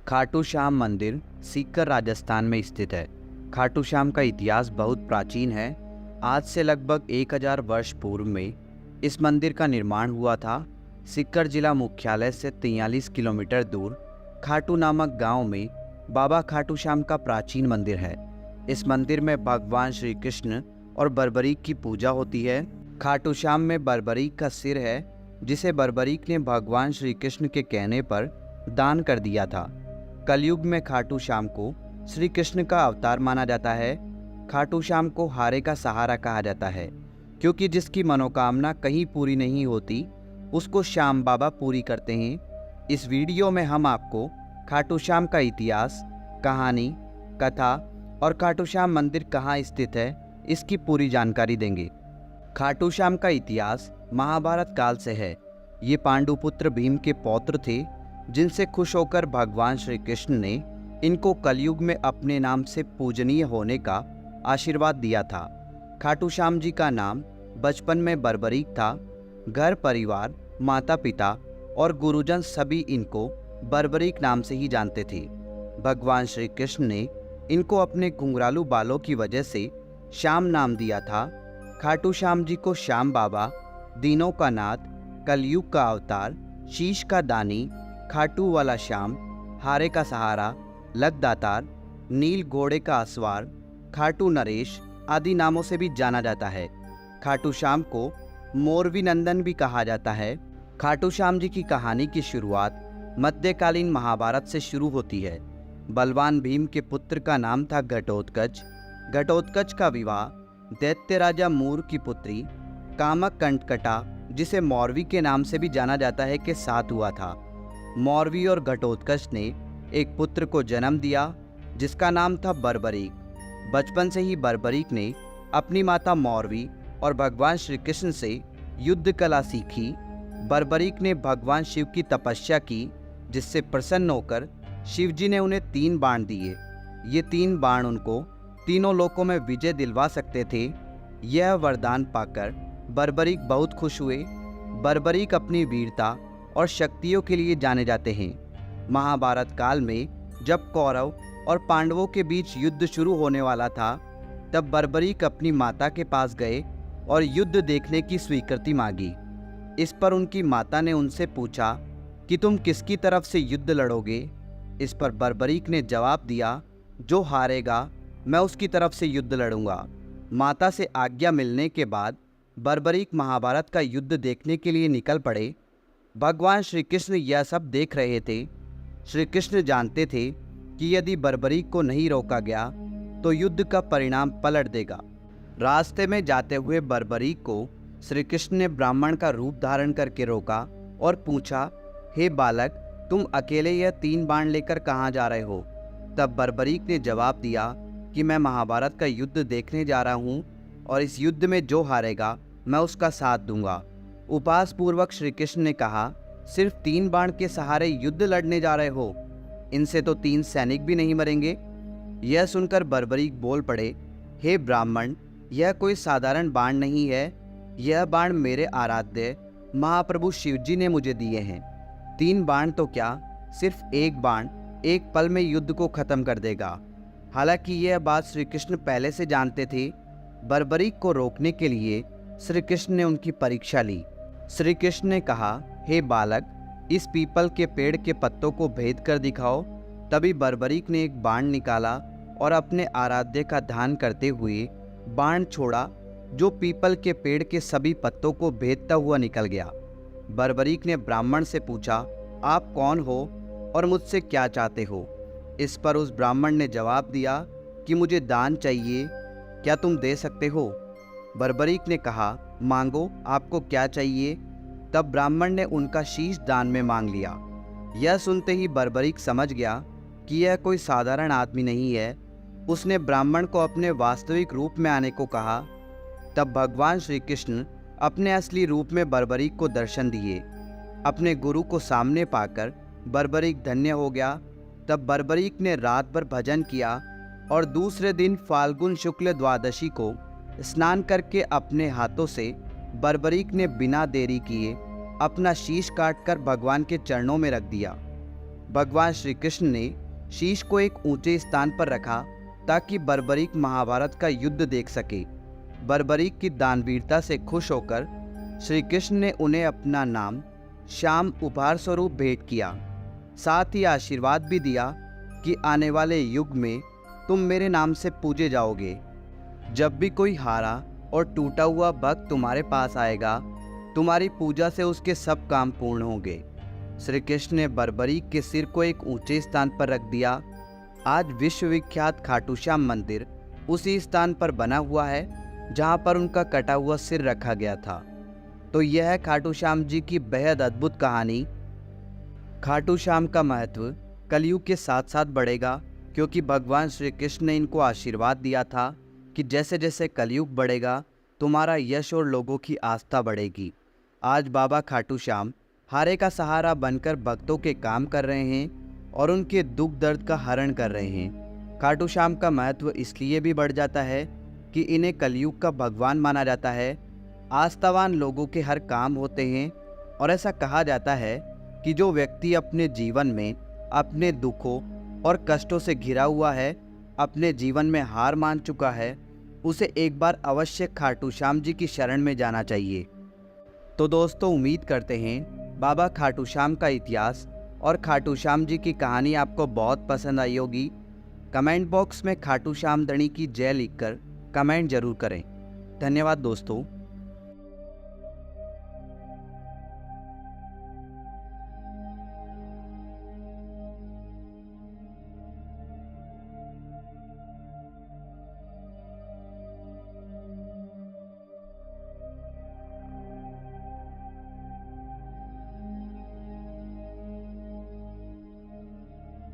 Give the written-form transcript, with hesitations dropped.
खाटू श्याम मंदिर सीकर राजस्थान में स्थित है। खाटू श्याम का इतिहास बहुत प्राचीन है। आज से लगभग 1000 वर्ष पूर्व में इस मंदिर का निर्माण हुआ था। सीकर जिला मुख्यालय से 43 किलोमीटर दूर खाटू नामक गांव में बाबा खाटू श्याम का प्राचीन मंदिर है। इस मंदिर में भगवान श्री कृष्ण और बर्बरीक की पूजा होती है। खाटू श्याम में बर्बरीक का सिर है, जिसे बर्बरीक ने भगवान श्री कृष्ण के कहने पर दान कर दिया था। कलयुग में खाटू श्याम को श्री कृष्ण का अवतार माना जाता है। खाटू श्याम को हारे का सहारा कहा जाता है, क्योंकि जिसकी मनोकामना कहीं पूरी नहीं होती उसको श्याम बाबा पूरी करते हैं। इस वीडियो में हम आपको खाटू श्याम का इतिहास, कहानी, कथा और खाटू श्याम मंदिर कहाँ स्थित है, इसकी पूरी जानकारी देंगे। खाटू श्याम का इतिहास महाभारत काल से है। ये पांडुपुत्र भीम के पौत्र थे, जिनसे खुश होकर भगवान श्री कृष्ण ने इनको कलयुग में अपने नाम से पूजनीय होने का आशीर्वाद दिया था। खाटू श्याम जी का नाम बचपन में बर्बरीक था। घर परिवार, माता पिता और गुरुजन सभी इनको बर्बरीक नाम से ही जानते थे। भगवान श्री कृष्ण ने इनको अपने घुंघरालू बालों की वजह से श्याम नाम दिया था। खाटू श्याम जी को श्याम बाबा, दीनों का नाथ, कलयुग का अवतार, शीश का दानी, खाटू वाला श्याम, हारे का सहारा, लकदातार, नील घोड़े का असवार, खाटू नरेश आदि नामों से भी जाना जाता है। खाटू श्याम को मोरवी नंदन भी कहा जाता है। खाटू श्याम जी की कहानी की शुरुआत मध्यकालीन महाभारत से शुरू होती है। बलवान भीम के पुत्र का नाम था घटोत्कच। घटोत्कच का विवाह दैत्य राजा मूर की पुत्री कामक कंटकटा, जिसे मौरवी के नाम से भी जाना जाता है, के साथ हुआ था। मौरवी और घटोत्कच ने एक पुत्र को जन्म दिया, जिसका नाम था बर्बरीक। बचपन से ही बर्बरीक ने अपनी माता मौरवी और भगवान श्री कृष्ण से युद्ध कला सीखी। बर्बरीक ने भगवान शिव की तपस्या की, जिससे प्रसन्न होकर शिव जी ने उन्हें 3 बाण दिए। ये 3 बाण उनको तीनों लोकों में विजय दिलवा सकते थे। यह वरदान पाकर बर्बरीक बहुत खुश हुए। बर्बरीक अपनी वीरता और शक्तियों के लिए जाने जाते हैं। महाभारत काल में जब कौरव और पांडवों के बीच युद्ध शुरू होने वाला था, तब बर्बरीक अपनी माता के पास गए और युद्ध देखने की स्वीकृति मांगी। इस पर उनकी माता ने उनसे पूछा कि तुम किसकी तरफ से युद्ध लड़ोगे। इस पर बर्बरीक ने जवाब दिया, जो हारेगा मैं उसकी तरफ से युद्ध लड़ूंगा। माता से आज्ञा मिलने के बाद बर्बरीक महाभारत का युद्ध देखने के लिए निकल पड़े। भगवान श्री कृष्ण यह सब देख रहे थे। श्री कृष्ण जानते थे कि यदि बर्बरीक को नहीं रोका गया तो युद्ध का परिणाम पलट देगा। रास्ते में जाते हुए बर्बरीक को श्री कृष्ण ने ब्राह्मण का रूप धारण करके रोका और पूछा, हे बालक, तुम अकेले यह 3 बाण लेकर कहाँ जा रहे हो? तब बर्बरीक ने जवाब दिया कि मैं महाभारत का युद्ध देखने जा रहा हूँ और इस युद्ध में जो हारेगा मैं उसका साथ दूंगा। उपहास पूर्वक श्री कृष्ण ने कहा, सिर्फ 3 बाण के सहारे युद्ध लड़ने जा रहे हो? इनसे तो 3 सैनिक भी नहीं मरेंगे। यह सुनकर बर्बरीक बोल पड़े, हे ब्राह्मण, यह कोई साधारण बाण नहीं है। यह बाण मेरे आराध्य महाप्रभु शिवजी ने मुझे दिए हैं। 3 बाण तो क्या, सिर्फ एक बाण एक पल में युद्ध को खत्म कर देगा। हालांकि यह बात श्री कृष्ण पहले से जानते थे। बर्बरीक को रोकने के लिए श्री कृष्ण ने उनकी परीक्षा ली। श्री कृष्ण ने कहा, हे बालक, इस पीपल के पेड़ के पत्तों को भेद कर दिखाओ। तभी बर्बरीक ने एक बाण निकाला और अपने आराध्य का ध्यान करते हुए बाण छोड़ा, जो पीपल के पेड़ के सभी पत्तों को भेदता हुआ निकल गया। बर्बरीक ने ब्राह्मण से पूछा, आप कौन हो और मुझसे क्या चाहते हो? इस पर उस ब्राह्मण ने जवाब दिया कि मुझे दान चाहिए, क्या तुम दे सकते हो? बर्बरीक ने कहा, मांगो, आपको क्या चाहिए? तब ब्राह्मण ने उनका शीश दान में मांग लिया। यह सुनते ही बर्बरीक समझ गया कि यह कोई साधारण आदमी नहीं है। उसने ब्राह्मण को अपने वास्तविक रूप में आने को कहा। तब भगवान श्री कृष्ण अपने असली रूप में बर्बरीक को दर्शन दिए। अपने गुरु को सामने पाकर बर्बरीक धन्य हो गया। तब बर्बरीक ने रात भर भजन किया और दूसरे दिन फाल्गुन शुक्ल द्वादशी को स्नान करके अपने हाथों से बर्बरीक ने बिना देरी किए अपना शीश काटकर भगवान के चरणों में रख दिया। भगवान श्री कृष्ण ने शीश को एक ऊंचे स्थान पर रखा ताकि बर्बरीक महाभारत का युद्ध देख सके। बर्बरीक की दानवीरता से खुश होकर श्री कृष्ण ने उन्हें अपना नाम श्याम उपहार स्वरूप भेंट किया। साथ ही आशीर्वाद भी दिया कि आने वाले युग में तुम मेरे नाम से पूजे जाओगे। जब भी कोई हारा और टूटा हुआ भक्त तुम्हारे पास आएगा, तुम्हारी पूजा से उसके सब काम पूर्ण होंगे। श्री कृष्ण ने बर्बरीक के सिर को एक ऊंचे स्थान पर रख दिया। आज विश्वविख्यात खाटू श्याम मंदिर उसी स्थान पर बना हुआ है जहां पर उनका कटा हुआ सिर रखा गया था। तो यह है खाटू श्याम जी की बेहद अद्भुत कहानी। खाटू श्याम का महत्व कलयुग के साथ साथ बढ़ेगा, क्योंकि भगवान श्री कृष्ण ने इनको आशीर्वाद दिया था कि जैसे जैसे कलयुग बढ़ेगा तुम्हारा यश और लोगों की आस्था बढ़ेगी। आज बाबा खाटू श्याम हारे का सहारा बनकर भक्तों के काम कर रहे हैं और उनके दुख दर्द का हरण कर रहे हैं। खाटू श्याम का महत्व इसलिए भी बढ़ जाता है कि इन्हें कलयुग का भगवान माना जाता है। आस्थावान लोगों के हर काम होते हैं और ऐसा कहा जाता है कि जो व्यक्ति अपने जीवन में अपने दुखों और कष्टों से घिरा हुआ है, अपने जीवन में हार मान चुका है, उसे एक बार अवश्य खाटू श्याम जी की शरण में जाना चाहिए। तो दोस्तों, उम्मीद करते हैं बाबा खाटू श्याम का इतिहास और खाटू श्याम जी की कहानी आपको बहुत पसंद आई होगी। कमेंट बॉक्स में खाटू श्याम धणी की जय लिखकर कमेंट जरूर करें। धन्यवाद दोस्तों।